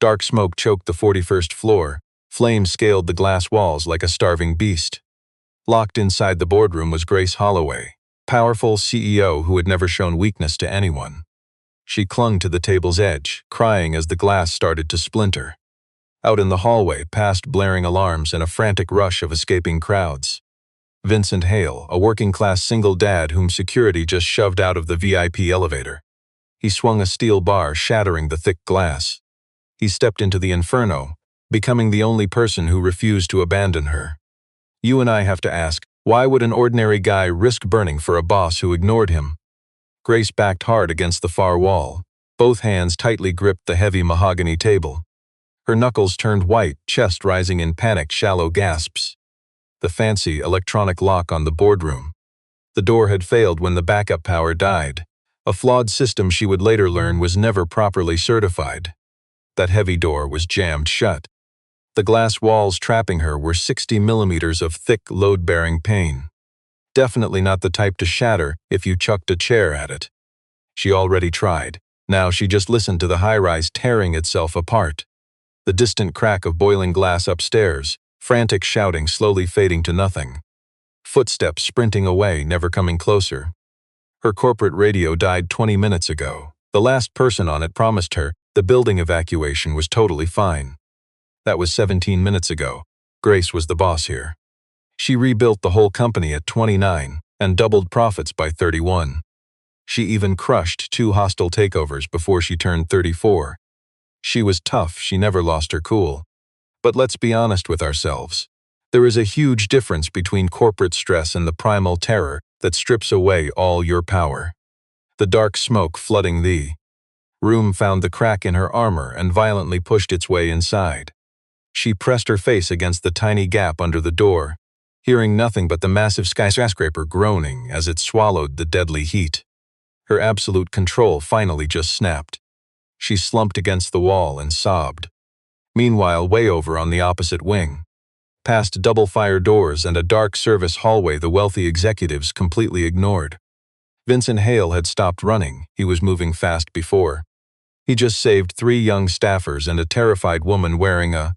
Dark smoke choked the 41st floor. Flames scaled the glass walls like a starving beast. Locked inside the boardroom was Grace Holloway, powerful CEO who had never shown weakness to anyone. She clung to the table's edge, crying as the glass started to splinter. Out in the hallway, past blaring alarms and a frantic rush of escaping crowds. Vincent Hale, a working-class single dad whom security just shoved out of the VIP elevator. He swung a steel bar, shattering the thick glass. He stepped into the inferno, becoming the only person who refused to abandon her. You and I have to ask, why would an ordinary guy risk burning for a boss who ignored him? Grace backed hard against the far wall. Both hands tightly gripped the heavy mahogany table. Her knuckles turned white, chest rising in panicked, shallow gasps. The fancy electronic lock on the boardroom. The door had failed when the backup power died, a flawed system she would later learn was never properly certified. That heavy door was jammed shut. The glass walls trapping her were 60 millimeters of thick, load-bearing pane. Definitely not the type to shatter if you chucked a chair at it. She already tried. Now she just listened to the high-rise tearing itself apart. The distant crack of boiling glass upstairs, frantic shouting slowly fading to nothing. Footsteps sprinting away, never coming closer. Her corporate radio died 20 minutes ago. The last person on it promised her the building evacuation was totally fine. That was 17 minutes ago. Grace was the boss here. She rebuilt the whole company at 29 and doubled profits by 31. She even crushed 2 hostile takeovers before she turned 34. She was tough, she never lost her cool. But let's be honest with ourselves. There is a huge difference between corporate stress and the primal terror that strips away all your power. The dark smoke flooding the room found the crack in her armor and violently pushed its way inside. She pressed her face against the tiny gap under the door, hearing nothing but the massive skyscraper groaning as it swallowed the deadly heat. Her absolute control finally just snapped. She slumped against the wall and sobbed. Meanwhile, way over on the opposite wing, past double-fire doors and a dark service hallway the wealthy executives completely ignored. Vincent Hale had stopped running, he was moving fast before. He just saved 3 young staffers and a terrified woman wearing a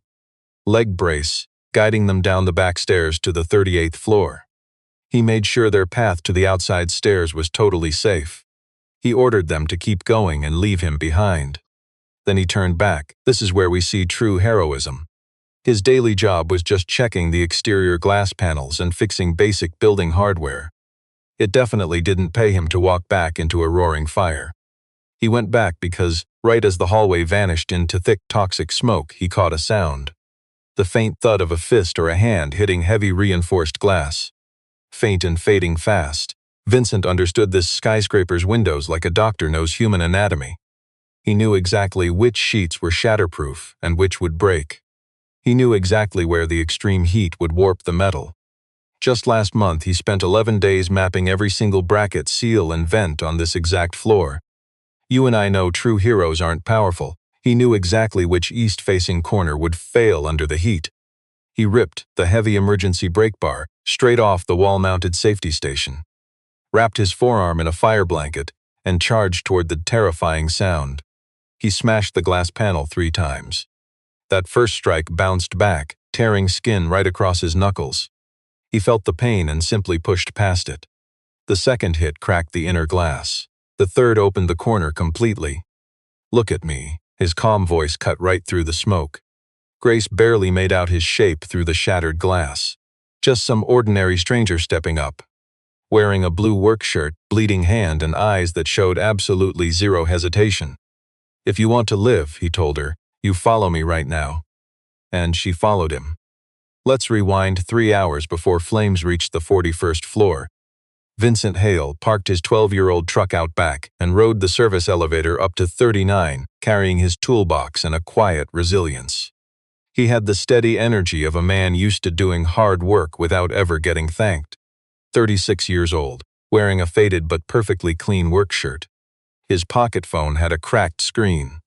leg brace, guiding them down the back stairs to the 38th floor. He made sure their path to the outside stairs was totally safe. He ordered them to keep going and leave him behind. Then he turned back. This is where we see true heroism. His daily job was just checking the exterior glass panels and fixing basic building hardware. It definitely didn't pay him to walk back into a roaring fire. He went back because, right as the hallway vanished into thick toxic smoke, he caught a sound. The faint thud of a fist or a hand hitting heavy reinforced glass. Faint and fading fast. Vincent understood this skyscraper's windows like a doctor knows human anatomy. He knew exactly which sheets were shatterproof and which would break. He knew exactly where the extreme heat would warp the metal. Just last month, he spent 11 days mapping every single bracket, seal, and vent on this exact floor. You and I know true heroes aren't powerful. He knew exactly which east-facing corner would fail under the heat. He ripped the heavy emergency brake bar straight off the wall-mounted safety station, wrapped his forearm in a fire blanket, and charged toward the terrifying sound. He smashed the glass panel 3 times. That first strike bounced back, tearing skin right across his knuckles. He felt the pain and simply pushed past it. The second hit cracked the inner glass. The third opened the corner completely. "Look at me." His calm voice cut right through the smoke. Grace barely made out his shape through the shattered glass. Just some ordinary stranger stepping up, wearing a blue work shirt, bleeding hand, and eyes that showed absolutely zero hesitation. "If you want to live," he told her, "you follow me right now." And she followed him. Let's rewind 3 hours before flames reached the 41st floor. Vincent Hale parked his 12-year-old truck out back and rode the service elevator up to 39, carrying his toolbox and a quiet resilience. He had the steady energy of a man used to doing hard work without ever getting thanked. 36 years old, wearing a faded but perfectly clean work shirt. His pocket phone had a cracked screen.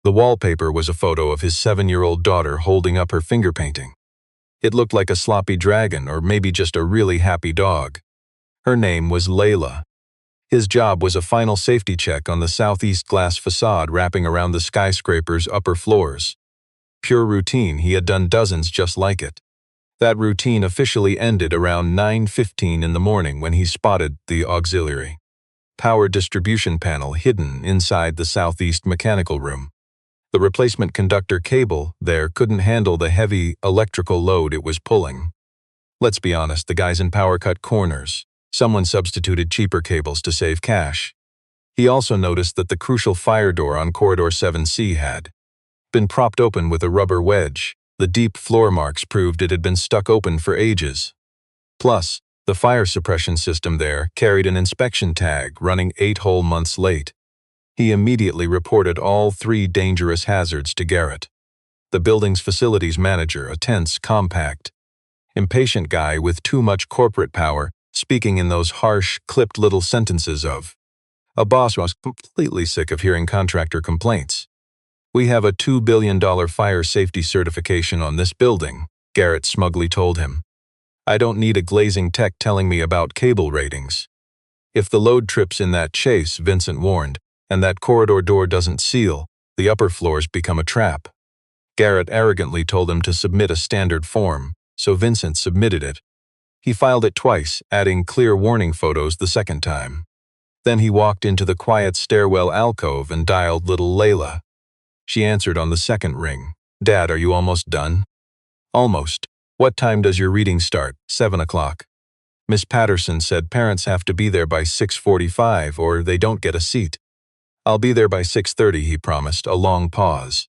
The wallpaper was a photo of his 7-year-old daughter holding up her finger painting. It looked like a sloppy dragon or maybe just a really happy dog. Her name was Layla. His job was a final safety check on the southeast glass facade wrapping around the skyscraper's upper floors. Pure routine, he had done dozens just like it. That routine officially ended around 9:15 in the morning when he spotted the auxiliary power distribution panel hidden inside the southeast mechanical room. The replacement conductor cable there couldn't handle the heavy electrical load it was pulling. Let's be honest, the guys in power cut corners. Someone substituted cheaper cables to save cash. He also noticed that the crucial fire door on Corridor 7C had been propped open with a rubber wedge. The deep floor marks proved it had been stuck open for ages. Plus, the fire suppression system there carried an inspection tag running 8 whole months late. He immediately reported all 3 dangerous hazards to Garrett, the building's facilities manager, a tense, compact, impatient guy with too much corporate power, speaking in those harsh, clipped little sentences of a boss who was completely sick of hearing contractor complaints. "We have a $2 billion fire safety certification on this building," Garrett smugly told him. "I don't need a glazing tech telling me about cable ratings. If the load trips in that chase," Vincent warned, "and that corridor door doesn't seal, the upper floors become a trap." Garrett arrogantly told him to submit a standard form, so Vincent submitted it. He filed it twice, adding clear warning photos the second time. Then he walked into the quiet stairwell alcove and dialed little Layla. She answered on the second ring. "Dad, are you almost done?" "Almost. What time does your reading start?" "7 o'clock. Miss Patterson said parents have to be there by 6:45 or they don't get a seat." "I'll be there by 6:30, he promised, a long pause.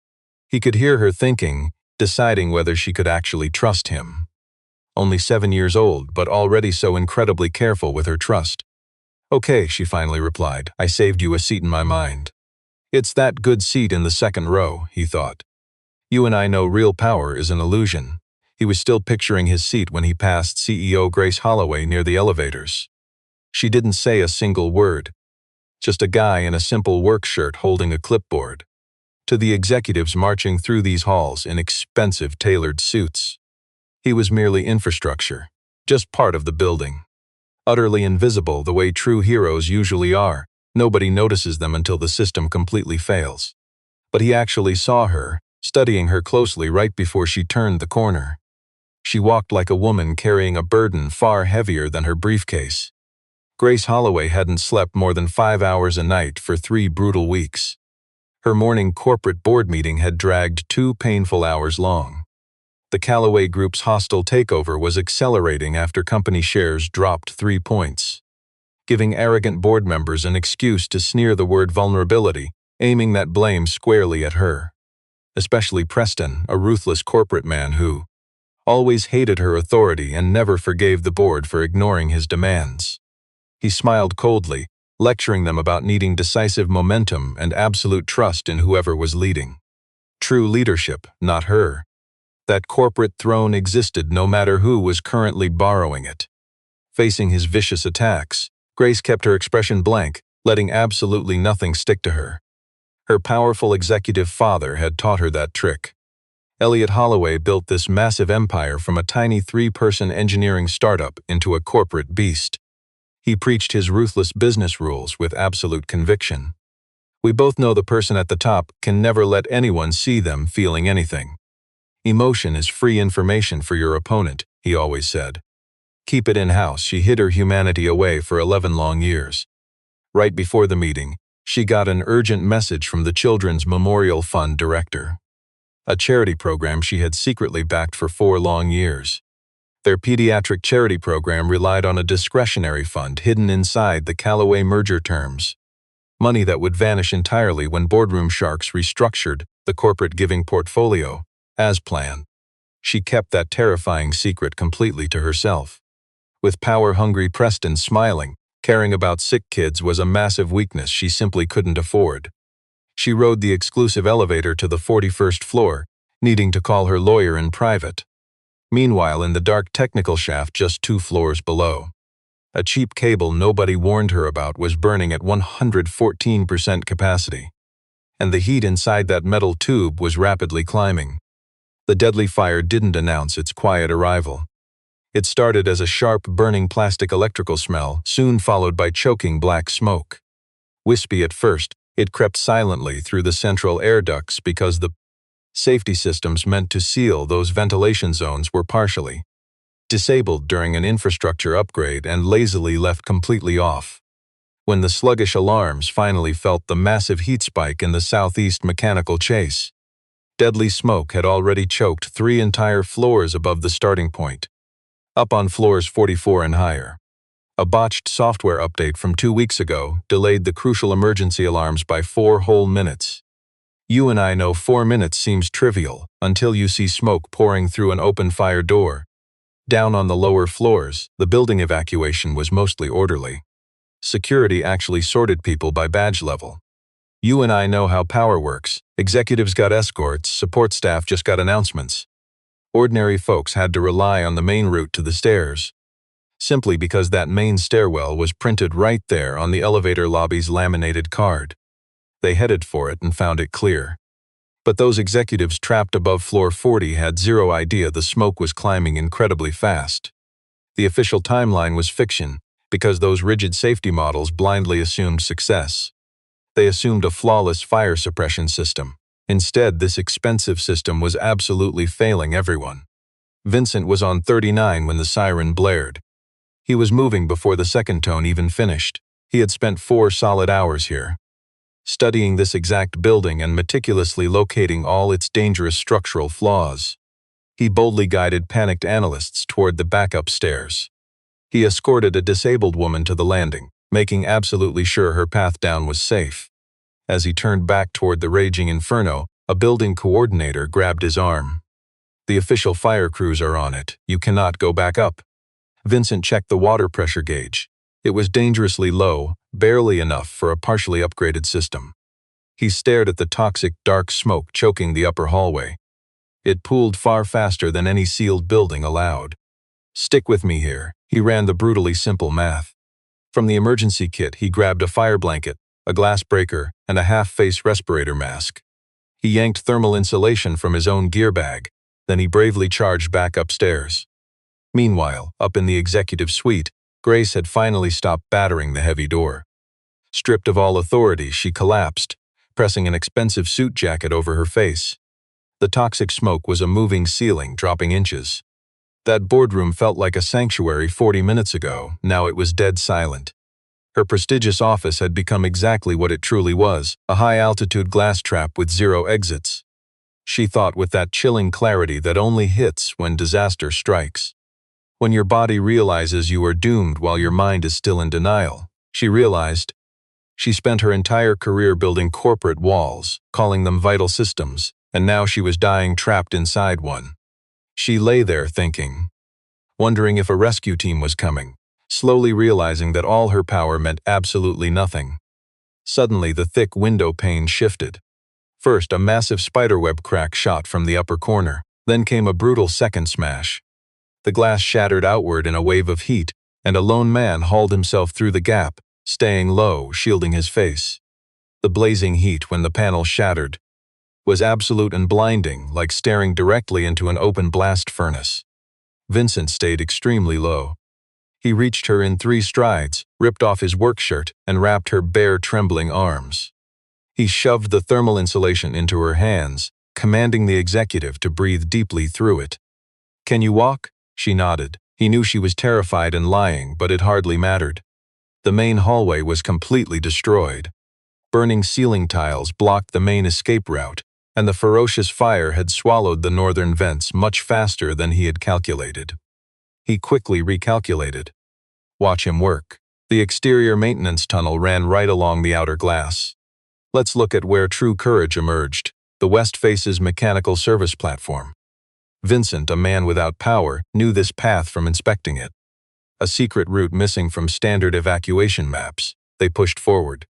He could hear her thinking, deciding whether she could actually trust him. Only 7 years old, but already so incredibly careful with her trust. "Okay," she finally replied. "I saved you a seat in my mind." "It's that good seat in the second row," he thought. "You and I know real power is an illusion." He was still picturing his seat when he passed CEO Grace Holloway near the elevators. She didn't say a single word. Just a guy in a simple work shirt holding a clipboard. To the executives marching through these halls in expensive tailored suits. He was merely infrastructure, just part of the building. Utterly invisible the way true heroes usually are. Nobody notices them until the system completely fails. But he actually saw her, studying her closely right before she turned the corner. She walked like a woman carrying a burden far heavier than her briefcase. Grace Holloway hadn't slept more than 5 hours a night for 3 brutal weeks. Her morning corporate board meeting had dragged 2 painful hours long. The Callaway Group's hostile takeover was accelerating after company shares dropped 3 points, giving arrogant board members an excuse to sneer the word vulnerability, aiming that blame squarely at her. Especially Preston, a ruthless corporate man who always hated her authority and never forgave the board for ignoring his demands. He smiled coldly, lecturing them about needing decisive momentum and absolute trust in whoever was leading. True leadership, not her. That corporate throne existed no matter who was currently borrowing it. Facing his vicious attacks, Grace kept her expression blank, letting absolutely nothing stick to her. Her powerful executive father had taught her that trick. Elliot Holloway built this massive empire from a tiny 3-person engineering startup into a corporate beast. He preached his ruthless business rules with absolute conviction. "We both know the person at the top can never let anyone see them feeling anything. Emotion is free information for your opponent," he always said. "Keep it in-house." She hid her humanity away for 11 long years. Right before the meeting, she got an urgent message from the Children's Memorial Fund director, a charity program she had secretly backed for 4 long years. Their pediatric charity program relied on a discretionary fund hidden inside the Callaway merger terms, money that would vanish entirely when boardroom sharks restructured the corporate giving portfolio, as planned. She kept that terrifying secret completely to herself. With power-hungry Preston smiling, caring about sick kids was a massive weakness she simply couldn't afford. She rode the exclusive elevator to the 41st floor, needing to call her lawyer in private. Meanwhile, in the dark technical shaft just 2 floors below, a cheap cable nobody warned her about was burning at 114% capacity, and the heat inside that metal tube was rapidly climbing. The deadly fire didn't announce its quiet arrival. It started as a sharp, burning plastic electrical smell, soon followed by choking black smoke. Wispy at first, it crept silently through the central air ducts because the safety systems meant to seal those ventilation zones were partially disabled during an infrastructure upgrade and lazily left completely off. When the sluggish alarms finally felt the massive heat spike in the southeast mechanical chase, deadly smoke had already choked 3 entire floors above the starting point. Up on floors 44 and higher, a botched software update from 2 weeks ago delayed the crucial emergency alarms by 4 whole minutes. You and I know 4 minutes seems trivial until you see smoke pouring through an open fire door. Down on the lower floors, the building evacuation was mostly orderly. Security actually sorted people by badge level. You and I know how power works. Executives got escorts, support staff just got announcements. Ordinary folks had to rely on the main route to the stairs, simply because that main stairwell was printed right there on the elevator lobby's laminated card. They headed for it and found it clear. But those executives trapped above floor 40 had zero idea the smoke was climbing incredibly fast. The official timeline was fiction, because those rigid safety models blindly assumed success. They assumed a flawless fire suppression system. Instead, this expensive system was absolutely failing everyone. Vincent was on 39 when the siren blared. He was moving before the second tone even finished. He had spent 4 solid hours here, studying this exact building and meticulously locating all its dangerous structural flaws. He boldly guided panicked analysts toward the backup stairs. He escorted a disabled woman to the landing, making absolutely sure her path down was safe. As he turned back toward the raging inferno, a building coordinator grabbed his arm. "The official fire crews are on it. You cannot go back up." Vincent checked the water pressure gauge. It was dangerously low, barely enough for a partially upgraded system. He stared at the toxic, dark smoke choking the upper hallway. It pooled far faster than any sealed building allowed. "Stick with me here." He ran the brutally simple math. From the emergency kit, he grabbed a fire blanket, a glass breaker, and a half-face respirator mask. He yanked thermal insulation from his own gear bag, then he bravely charged back upstairs. Meanwhile, up in the executive suite, Grace had finally stopped battering the heavy door. Stripped of all authority, she collapsed, pressing an expensive suit jacket over her face. The toxic smoke was a moving ceiling, dropping inches. That boardroom felt like a sanctuary 40 minutes ago. Now it was dead silent. Her prestigious office had become exactly what it truly was, a high-altitude glass trap with 0 exits. She thought with that chilling clarity that only hits when disaster strikes. When your body realizes you are doomed while your mind is still in denial, she realized. She spent her entire career building corporate walls, calling them vital systems, and now she was dying trapped inside one. She lay there thinking, wondering if a rescue team was coming, slowly realizing that all her power meant absolutely nothing. Suddenly, the thick window pane shifted. First, a massive spiderweb crack shot from the upper corner, then came a brutal second smash. The glass shattered outward in a wave of heat, and a lone man hauled himself through the gap, staying low, shielding his face. The blazing heat, when the panel shattered, was absolute and blinding, like staring directly into an open blast furnace. Vincent stayed extremely low. He reached her in 3 strides, ripped off his work shirt, and wrapped her bare, trembling arms. He shoved the thermal insulation into her hands, commanding the executive to breathe deeply through it. "Can you walk?" She nodded. He knew she was terrified and lying, but it hardly mattered. The main hallway was completely destroyed. Burning ceiling tiles blocked the main escape route, and the ferocious fire had swallowed the northern vents much faster than he had calculated. He quickly recalculated. Watch him work. The exterior maintenance tunnel ran right along the outer glass. Let's look at where true courage emerged. The west faces mechanical service platform. Vincent, a man without power, knew this path from inspecting it. A secret route missing from standard evacuation maps. They pushed forward.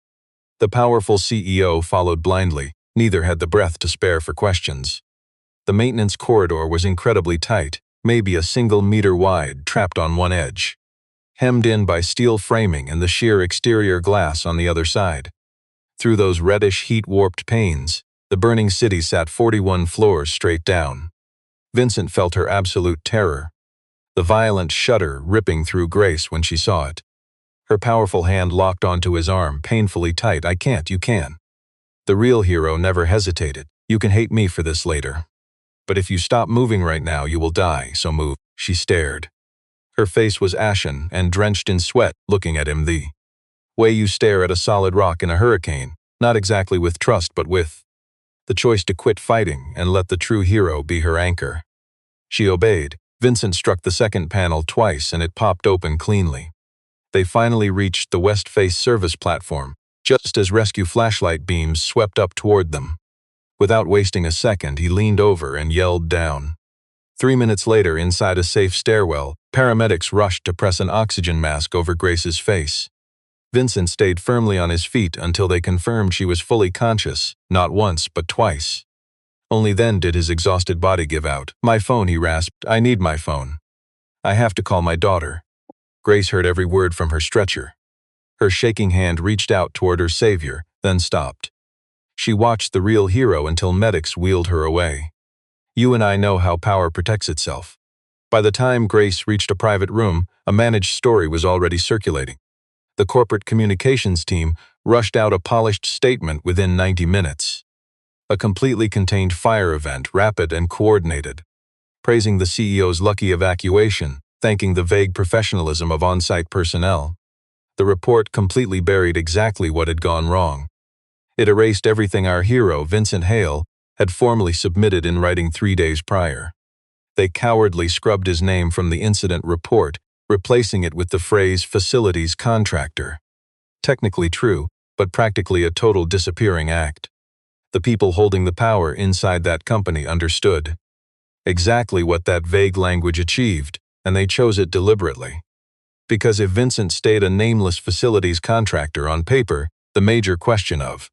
The powerful CEO followed blindly. Neither had the breath to spare for questions. The maintenance corridor was incredibly tight, maybe a single meter wide, trapped on one edge, hemmed in by steel framing and the sheer exterior glass on the other side. Through those reddish, heat-warped panes, the burning city sat 41 floors straight down. Vincent felt her absolute terror. the violent shudder ripping through Grace when she saw it. Her powerful hand locked onto his arm, painfully tight. "I can't, you can." The real hero never hesitated. "You can hate me for this later. But if you stop moving right now, you will die, so move." She stared. Her face was ashen and drenched in sweat, looking at him the way you stare at a solid rock in a hurricane, not exactly with trust but with the choice to quit fighting and let the true hero be her anchor. She obeyed. Vincent struck the second panel twice and it popped open cleanly. They finally reached the west-face service platform, just as rescue flashlight beams swept up toward them. Without wasting a second, he leaned over and yelled down. 3 minutes later, inside a safe stairwell, paramedics rushed to press an oxygen mask over Grace's face. Vincent stayed firmly on his feet until they confirmed she was fully conscious, not once but twice. Only then did his exhausted body give out. "My phone," he rasped. "I need my phone. I have to call my daughter." Grace heard every word from her stretcher. Her shaking hand reached out toward her savior, then stopped. She watched the real hero until medics wheeled her away. You and I know how power protects itself. By the time Grace reached a private room, a managed story was already circulating. The corporate communications team rushed out a polished statement within 90 minutes. A completely contained fire event, rapid and coordinated. Praising the CEO's lucky evacuation, thanking the vague professionalism of on-site personnel. The report completely buried exactly what had gone wrong. It erased everything our hero, Vincent Hale, had formally submitted in writing 3 days prior. They cowardly scrubbed his name from the incident report, replacing it with the phrase "facilities contractor." Technically true, but practically a total disappearing act. The people holding the power inside that company understood exactly what that vague language achieved, and they chose it deliberately. Because if Vincent stayed a nameless facilities contractor on paper, the major question of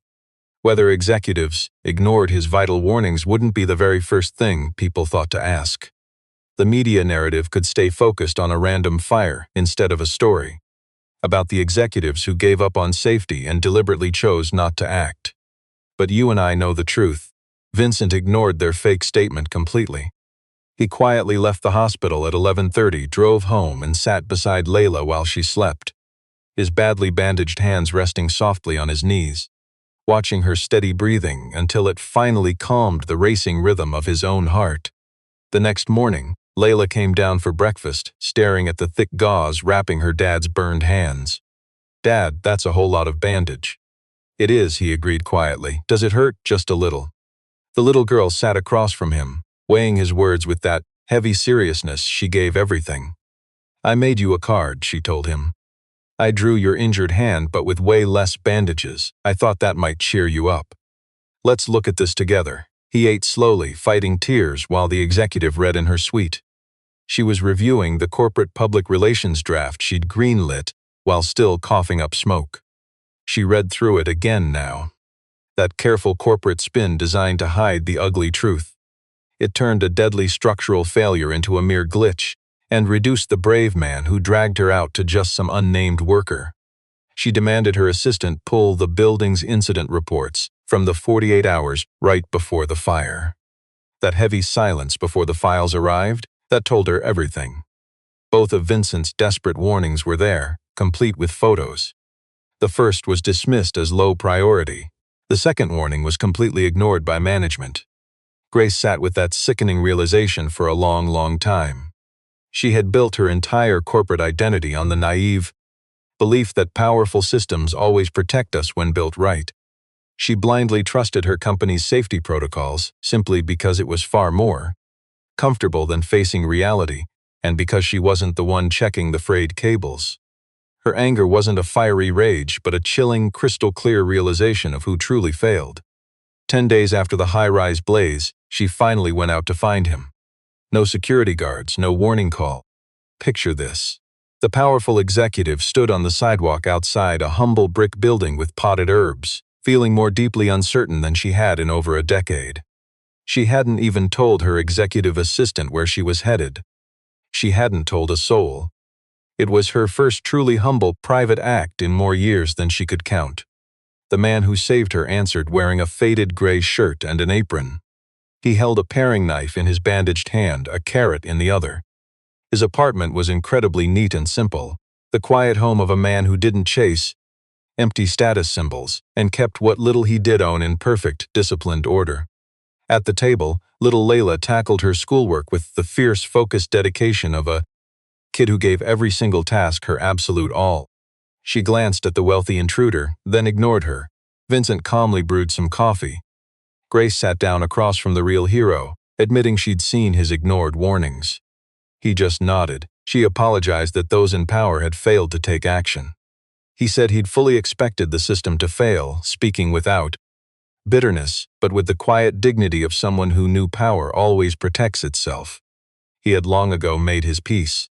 whether executives ignored his vital warnings wouldn't be the very first thing people thought to ask. The media narrative could stay focused on a random fire instead of a story about the executives who gave up on safety and deliberately chose not to act. But you and I know the truth. Vincent ignored their fake statement completely. He quietly left the hospital at 11:30, drove home, and sat beside Layla while she slept, his badly bandaged hands resting softly on his knees, watching her steady breathing until it finally calmed the racing rhythm of his own heart. The next morning, Layla came down for breakfast, staring at the thick gauze wrapping her dad's burned hands. "Dad, that's a whole lot of bandage." "It is," he agreed quietly. "Does it hurt?" "Just a little." The little girl sat across from him, weighing his words with that heavy seriousness she gave everything. "I made you a card," she told him. "I drew your injured hand but with way less bandages. I thought that might cheer you up. Let's look at this together." He ate slowly, fighting tears while the executive read in her suite. She was reviewing the corporate public relations draft she'd greenlit while still coughing up smoke. She read through it again now. That careful corporate spin designed to hide the ugly truth. It turned a deadly structural failure into a mere glitch and reduced the brave man who dragged her out to just some unnamed worker. She demanded her assistant pull the building's incident reports from the 48 hours right before the fire. That heavy silence before the files arrived, that told her everything. Both of Vincent's desperate warnings were there, complete with photos. The first was dismissed as low priority. The second warning was completely ignored by management. Grace sat with that sickening realization for a long, long time. She had built her entire corporate identity on the naive belief that powerful systems always protect us when built right. She blindly trusted her company's safety protocols simply because it was far more comfortable than facing reality, and because she wasn't the one checking the frayed cables. Her anger wasn't a fiery rage, but a chilling, crystal-clear realization of who truly failed. 10 days after the high-rise blaze, she finally went out to find him. No security guards, no warning call. Picture this. The powerful executive stood on the sidewalk outside a humble brick building with potted herbs, feeling more deeply uncertain than she had in over a decade. She hadn't even told her executive assistant where she was headed. She hadn't told a soul. It was her first truly humble private act in more years than she could count. The man who saved her answered wearing a faded gray shirt and an apron. He held a paring knife in his bandaged hand, a carrot in the other. His apartment was incredibly neat and simple, the quiet home of a man who didn't chase empty status symbols and kept what little he did own in perfect, disciplined order. At the table, little Layla tackled her schoolwork with the fierce, focused dedication of a kid who gave every single task her absolute all. She glanced at the wealthy intruder, then ignored her. Vincent calmly brewed some coffee. Grace sat down across from the real hero, admitting she'd seen his ignored warnings. He just nodded. She apologized that those in power had failed to take action. He said he'd fully expected the system to fail, speaking without bitterness, but with the quiet dignity of someone who knew power always protects itself. He had long ago made his peace.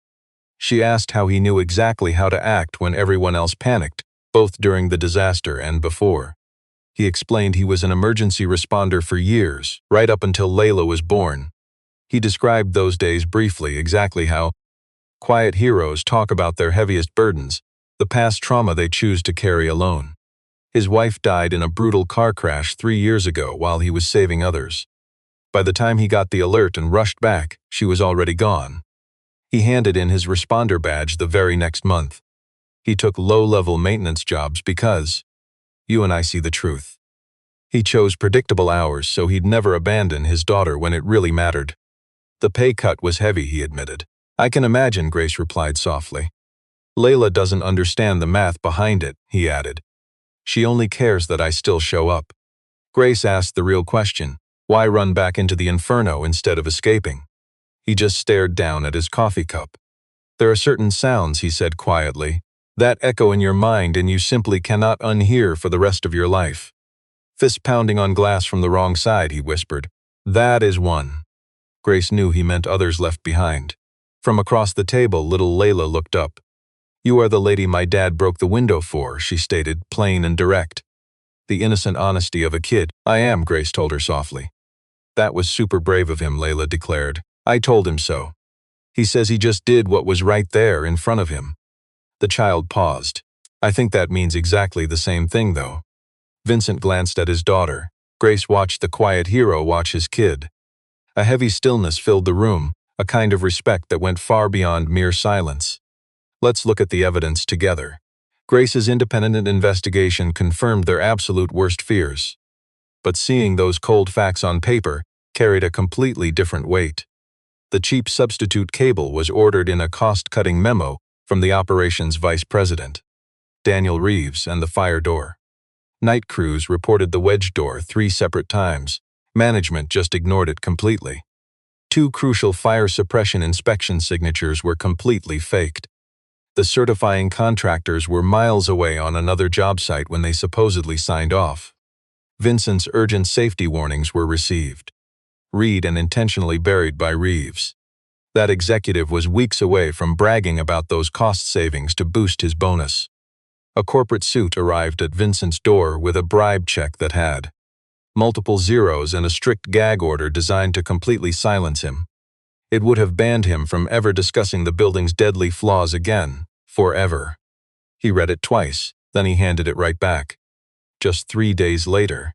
She asked how he knew exactly how to act when everyone else panicked, both during the disaster and before. He explained he was an emergency responder for years, right up until Layla was born. He described those days briefly, exactly how quiet heroes talk about their heaviest burdens, the past trauma they choose to carry alone. His wife died in a brutal car crash 3 years ago while he was saving others. By the time he got the alert and rushed back, she was already gone. He handed in his responder badge the very next month. He took low-level maintenance jobs because, you and I see the truth. He chose predictable hours so he'd never abandon his daughter when it really mattered. The pay cut was heavy, he admitted. I can imagine, Grace replied softly. Layla doesn't understand the math behind it, he added. She only cares that I still show up. Grace asked the real question, why run back into the inferno instead of escaping? He just stared down at his coffee cup. There are certain sounds, he said quietly, that echo in your mind and you simply cannot unhear for the rest of your life. Fist pounding on glass from the wrong side, he whispered. That is one. Grace knew he meant others left behind. From across the table, little Layla looked up. You are the lady my dad broke the window for, she stated, plain and direct. The innocent honesty of a kid. I am, Grace told her softly. That was super brave of him, Layla declared. I told him so. He says he just did what was right there in front of him. The child paused. I think that means exactly the same thing, though. Vincent glanced at his daughter. Grace watched the quiet hero watch his kid. A heavy stillness filled the room, a kind of respect that went far beyond mere silence. Let's look at the evidence together. Grace's independent investigation confirmed their absolute worst fears. But seeing those cold facts on paper carried a completely different weight. The cheap substitute cable was ordered in a cost-cutting memo from the operations vice president, Daniel Reeves, and the fire door. Night crews reported the wedge door 3 separate times. Management just ignored it completely. 2 crucial fire suppression inspection signatures were completely faked. The certifying contractors were miles away on another job site when they supposedly signed off. Vincent's urgent safety warnings were received. Read and intentionally buried by Reeves. That executive was weeks away from bragging about those cost savings to boost his bonus. A corporate suit arrived at Vincent's door with a bribe check that had multiple zeros and a strict gag order designed to completely silence him. It would have banned him from ever discussing the building's deadly flaws again, forever. He read it twice, then he handed it right back. Just 3 days later,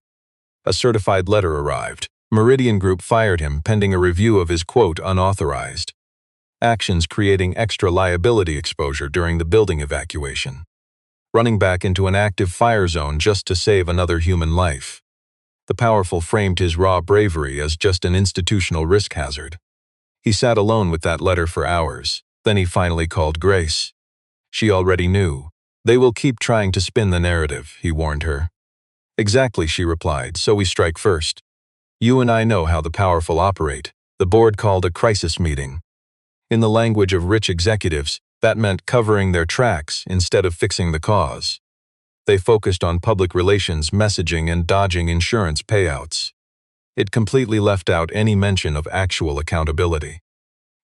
a certified letter arrived. Meridian Group fired him pending a review of his, quote, unauthorized actions creating extra liability exposure during the building evacuation. Running back into an active fire zone just to save another human life. The powerful framed his raw bravery as just an institutional risk hazard. He sat alone with that letter for hours. Then he finally called Grace. She already knew. They will keep trying to spin the narrative, he warned her. Exactly, she replied, so we strike first. You and I know how the powerful operate. The board called a crisis meeting. In the language of rich executives, that meant covering their tracks instead of fixing the cause. They focused on public relations, messaging, and dodging insurance payouts. It completely left out any mention of actual accountability.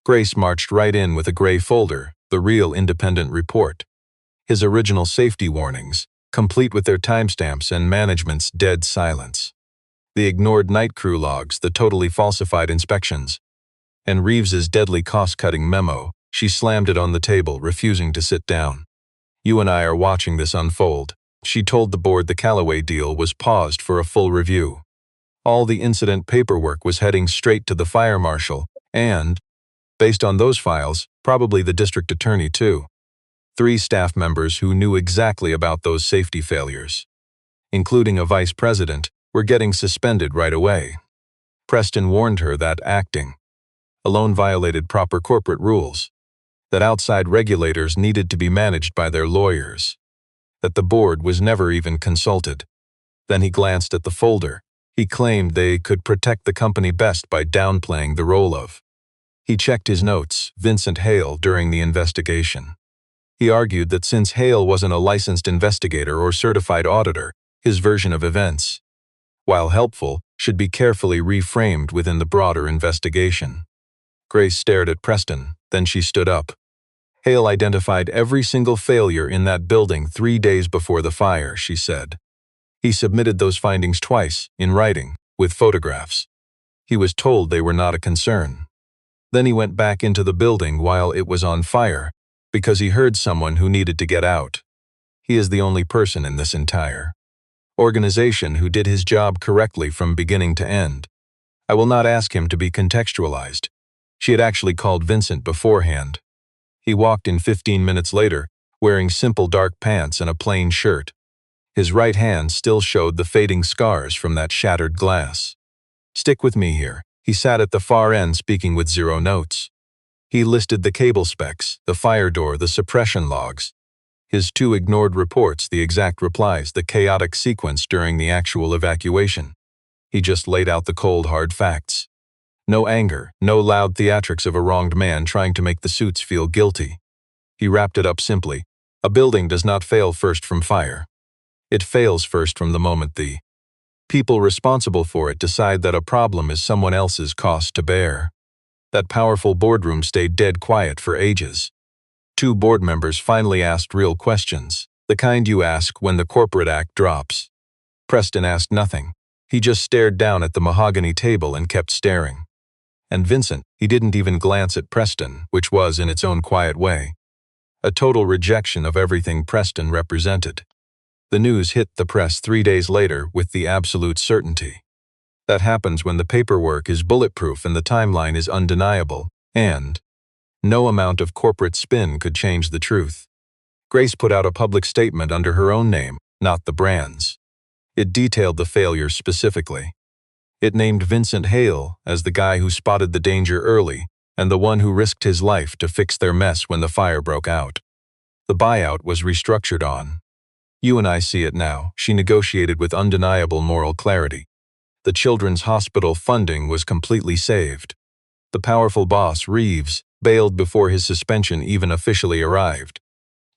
Grace marched right in with a gray folder, the real independent report. His original safety warnings, complete with their timestamps and management's dead silence. The ignored night crew logs, the totally falsified inspections. And Reeves's deadly cost-cutting memo. She slammed it on the table, refusing to sit down. You and I are watching this unfold. She told the board the Callaway deal was paused for a full review. All the incident paperwork was heading straight to the fire marshal, and Based on those files, probably the district attorney too. 3 staff members who knew exactly about those safety failures, including a vice president, were getting suspended right away. Preston warned her that acting alone violated proper corporate rules, that outside regulators needed to be managed by their lawyers, that the board was never even consulted. Then he glanced at the folder. He claimed they could protect the company best by downplaying the role of. He checked his notes, Vincent Hale, during the investigation. He argued that since Hale wasn't a licensed investigator or certified auditor, his version of events, while helpful, should be carefully reframed within the broader investigation. Grace stared at Preston, then she stood up. Hale identified every single failure in that building 3 days before the fire, she said. He submitted those findings twice, in writing, with photographs. He was told they were not a concern. Then he went back into the building while it was on fire, because he heard someone who needed to get out. He is the only person in this entire organization who did his job correctly from beginning to end. I will not ask him to be contextualized. She had actually called Vincent beforehand. He walked in 15 minutes later, wearing simple dark pants and a plain shirt. His right hand still showed the fading scars from that shattered glass. Stick with me here. He sat at the far end speaking with 0 notes. He listed the cable specs, the fire door, the suppression logs. His 2 ignored reports, the exact replies, the chaotic sequence during the actual evacuation. He just laid out the cold, hard facts. No anger, no loud theatrics of a wronged man trying to make the suits feel guilty. He wrapped it up simply. A building does not fail first from fire. It fails first from the moment the people responsible for it decide that a problem is someone else's cost to bear. That powerful boardroom stayed dead quiet for ages. 2 board members finally asked real questions, the kind you ask when the corporate act drops. Preston asked nothing. He just stared down at the mahogany table and kept staring. And Vincent, he didn't even glance at Preston, which was, in its own quiet way, a total rejection of everything Preston represented. The news hit the press 3 days later with the absolute certainty. That happens when the paperwork is bulletproof and the timeline is undeniable, and no amount of corporate spin could change the truth. Grace put out a public statement under her own name, not the brand's. It detailed the failures specifically. It named Vincent Hale as the guy who spotted the danger early and the one who risked his life to fix their mess when the fire broke out. The buyout was restructured on. You and I see it now, she negotiated with undeniable moral clarity. The children's hospital funding was completely saved. The powerful boss, Reeves, bailed before his suspension even officially arrived.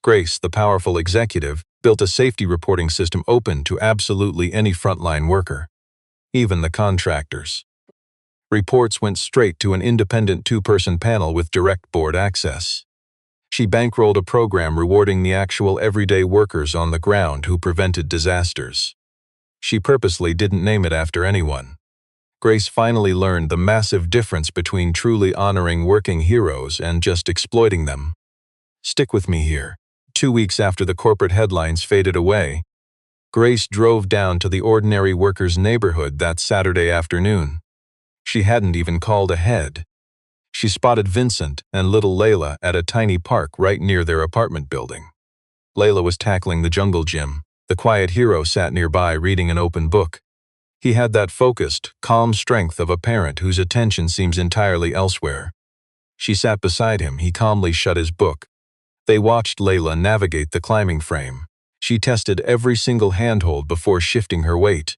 Grace, the powerful executive, built a safety reporting system open to absolutely any frontline worker, even the contractors. Reports went straight to an independent 2-person panel with direct board access. She bankrolled a program rewarding the actual everyday workers on the ground who prevented disasters. She purposely didn't name it after anyone. Grace finally learned the massive difference between truly honoring working heroes and just exploiting them. Stick with me here. 2 weeks after the corporate headlines faded away, Grace drove down to the ordinary workers' neighborhood that Saturday afternoon. She hadn't even called ahead. She spotted Vincent and little Layla at a tiny park right near their apartment building. Layla was tackling the jungle gym. The quiet hero sat nearby reading an open book. He had that focused, calm strength of a parent whose attention seems entirely elsewhere. She sat beside him. He calmly shut his book. They watched Layla navigate the climbing frame. She tested every single handhold before shifting her weight.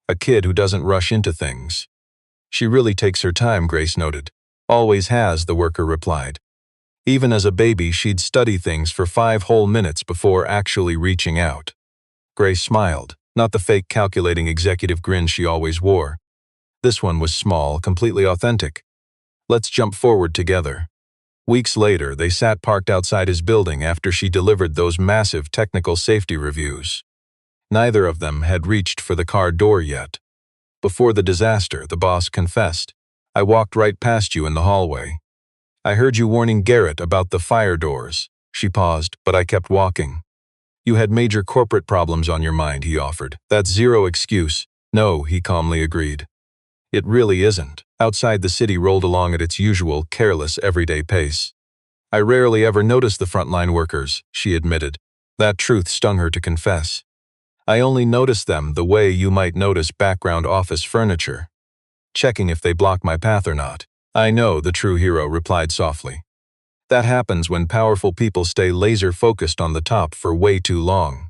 A kid who doesn't rush into things. She really takes her time, Grace noted. Always has, the worker replied. Even as a baby, she'd study things for 5 whole minutes before actually reaching out. Grace smiled, not the fake calculating executive grin she always wore. This one was small, completely authentic. Let's jump forward together. Weeks later, they sat parked outside his building after she delivered those massive technical safety reviews. Neither of them had reached for the car door yet. Before the disaster, the boss confessed, I walked right past you in the hallway. I heard you warning Garrett about the fire doors. She paused, but I kept walking. You had major corporate problems on your mind, he offered. That's zero excuse. No, he calmly agreed. It really isn't. Outside, the city rolled along at its usual, careless, everyday pace. I rarely ever notice the frontline workers, she admitted. That truth stung her to confess. I only notice them the way you might notice background office furniture, checking if they block my path or not. I know, the true hero replied softly. That happens when powerful people stay laser-focused on the top for way too long.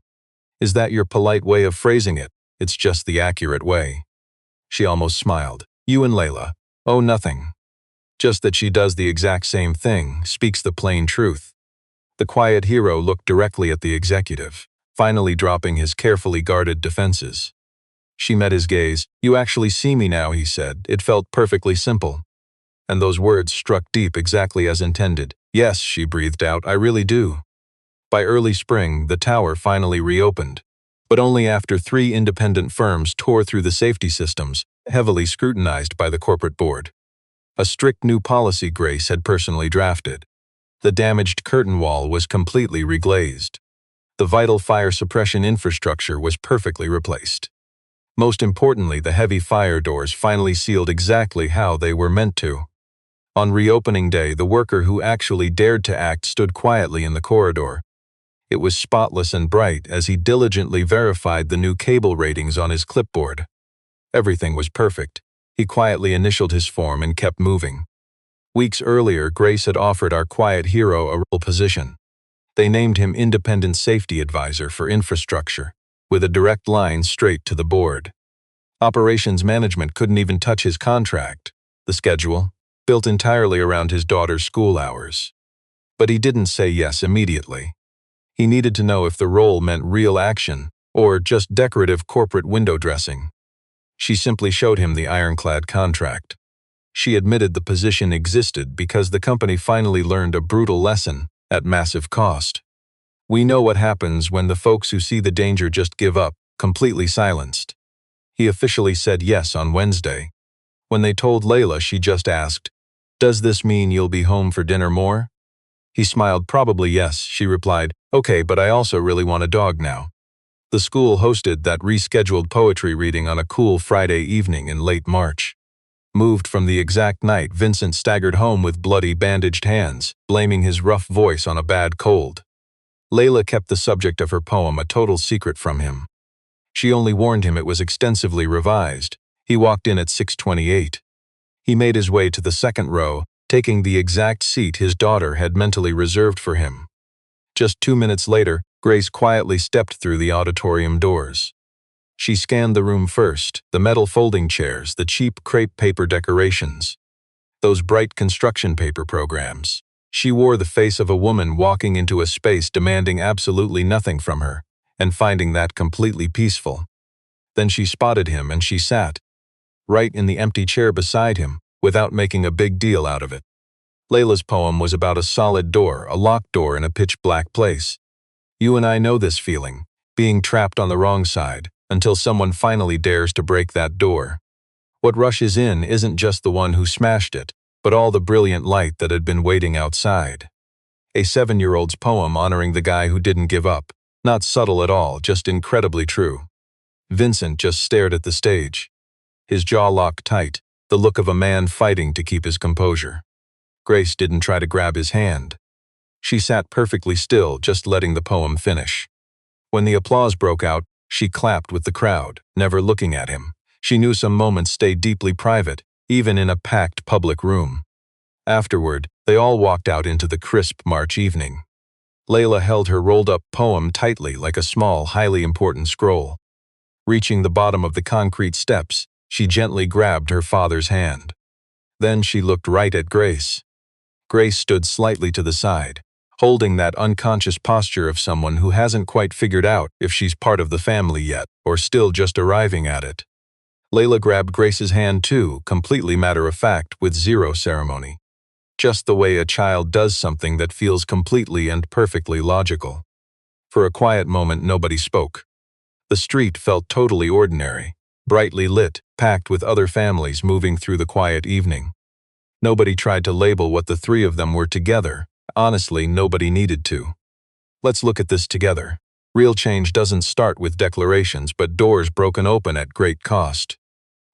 Is that your polite way of phrasing it? It's just the accurate way. She almost smiled. You and Layla. Oh, nothing. Just that she does the exact same thing, speaks the plain truth. The quiet hero looked directly at the executive, finally dropping his carefully guarded defenses. She met his gaze. You actually see me now, he said. It felt perfectly simple. And those words struck deep, exactly as intended. Yes, she breathed out, I really do. By early spring, the tower finally reopened, but only after 3 independent firms tore through the safety systems, heavily scrutinized by the corporate board. A strict new policy Grace had personally drafted. The damaged curtain wall was completely reglazed. The vital fire suppression infrastructure was perfectly replaced. Most importantly, the heavy fire doors finally sealed exactly how they were meant to. On reopening day, the worker who actually dared to act stood quietly in the corridor. It was spotless and bright as he diligently verified the new cable ratings on his clipboard. Everything was perfect. He quietly initialed his form and kept moving. Weeks earlier, Grace had offered our quiet hero a role position. They named him Independent Safety Advisor for Infrastructure, with a direct line straight to the board. Operations management couldn't even touch his contract. The schedule, built entirely around his daughter's school hours. But he didn't say yes immediately. He needed to know if the role meant real action or just decorative corporate window dressing. She simply showed him the ironclad contract. She admitted the position existed because the company finally learned a brutal lesson at massive cost. We know what happens when the folks who see the danger just give up, completely silenced. He officially said yes on Wednesday. When they told Layla, she just asked, Does this mean you'll be home for dinner more? He smiled. Probably yes, she replied. Okay, but I also really want a dog now. The school hosted that rescheduled poetry reading on a cool Friday evening in late March. Moved from the exact night, Vincent staggered home with bloody, bandaged hands, blaming his rough voice on a bad cold. Layla kept the subject of her poem a total secret from him. She only warned him it was extensively revised. He walked in at 6:28. He made his way to the second row, taking the exact seat his daughter had mentally reserved for him. Just 2 minutes later, Grace quietly stepped through the auditorium doors. She scanned the room first, the metal folding chairs, the cheap crepe paper decorations, those bright construction paper programs. She wore the face of a woman walking into a space demanding absolutely nothing from her, and finding that completely peaceful. Then she spotted him and she sat right in the empty chair beside him, without making a big deal out of it. Layla's poem was about a solid door, a locked door in a pitch-black place. You and I know this feeling, being trapped on the wrong side, until someone finally dares to break that door. What rushes in isn't just the one who smashed it, but all the brilliant light that had been waiting outside. A 7-year-old's poem honoring the guy who didn't give up, not subtle at all, just incredibly true. Vincent just stared at the stage, his jaw locked tight, the look of a man fighting to keep his composure. Grace didn't try to grab his hand. She sat perfectly still, just letting the poem finish. When the applause broke out, she clapped with the crowd, never looking at him. She knew some moments stayed deeply private, even in a packed public room. Afterward, they all walked out into the crisp March evening. Layla held her rolled-up poem tightly like a small, highly important scroll. Reaching the bottom of the concrete steps, she gently grabbed her father's hand. Then she looked right at Grace. Grace stood slightly to the side, holding that unconscious posture of someone who hasn't quite figured out if she's part of the family yet, or still just arriving at it. Layla grabbed Grace's hand too, completely matter-of-fact, with zero ceremony. Just the way a child does something that feels completely and perfectly logical. For a quiet moment, nobody spoke. The street felt totally ordinary, brightly lit, packed with other families moving through the quiet evening. Nobody tried to label what the three of them were together. Honestly, nobody needed to. Let's look at this together. Real change doesn't start with declarations, but doors broken open at great cost.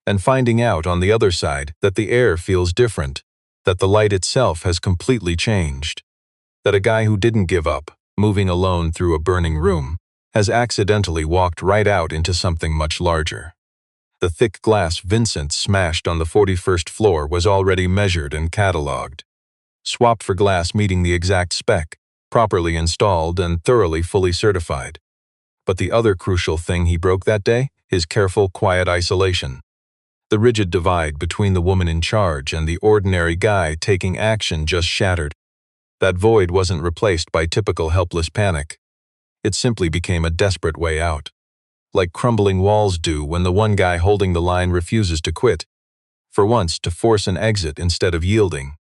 and finding out on the other side that the air feels different, that the light itself has completely changed, that a guy who didn't give up, moving alone through a burning room, has accidentally walked right out into something much larger. The thick glass Vincent smashed on the 41st floor was already measured and catalogued, swapped for glass meeting the exact spec, properly installed and thoroughly fully certified. But the other crucial thing he broke that day, his careful, quiet isolation. The rigid divide between the woman in charge and the ordinary guy taking action just shattered. That void wasn't replaced by typical helpless panic. It simply became a desperate way out. Like crumbling walls do when the one guy holding the line refuses to quit. For once, to force an exit instead of yielding.